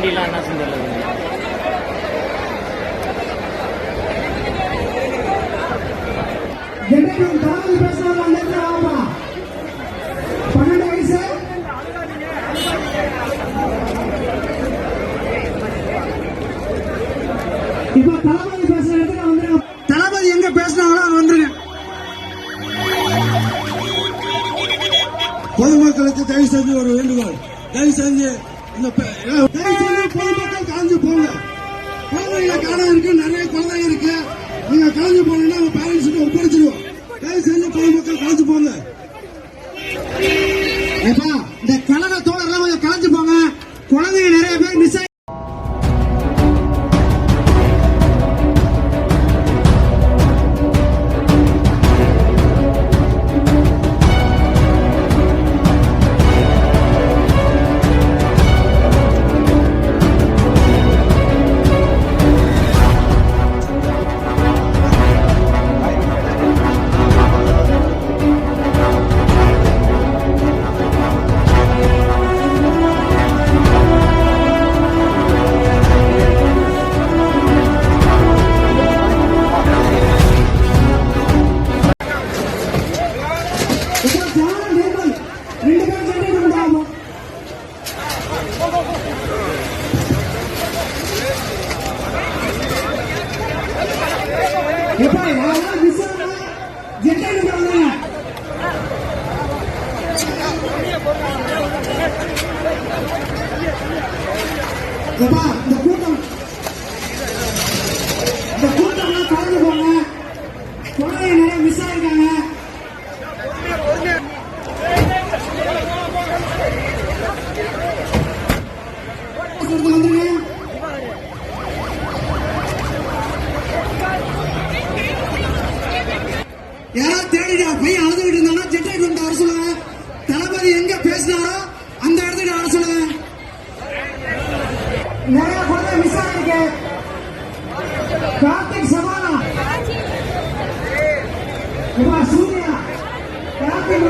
வண்டிலாம் என்ன செஞ்சது இப்ப தளபதி பேசுற இடத்துக்கு வந்துருங்க. தளபதி எங்க பேசினாங்களோ அங்க வந்துருங்க. பொதுமக்களுக்கு தயவு செஞ்சு ஒரு வேண்டுகோள், தயவு செஞ்சு பொதுமக்கள் கலந்து போங்க. குழந்தைகளை காண இருக்கு, நிறைய குழந்தைங்க இருக்கு. நீங்க கலந்து போனீங்கன்னா உங்க பேரண்ட்ஸுக்கு ஒப்படைச்சிருவோம். தயவு செஞ்சு பொதுமக்கள் கலந்து போங்க. இந்த கழக தோழர்கள் கொஞ்சம் கலந்து போங்க. குழந்தைங்க நிறைய பேர் மிஸ் ஆகி இந்த கூட்டம் கலந்து போங்க. குழந்தைங்க நிறைய மிஸ் ஆயிருக்காங்க. யாராவது தேடிட்டா பையன் அழுதுகிட்டு இருந்தானா ஜெட்டை கொண்டு வர சொல்லுங்க. தளபதி எங்க பேசினாரோ அந்த இடத்துக்கு வர சொல்லுங்க. நிறைய குழந்தை மிஸ் ஆயிருக்கு. கார்த்திக் சமானா சூர்யா கார்த்திக்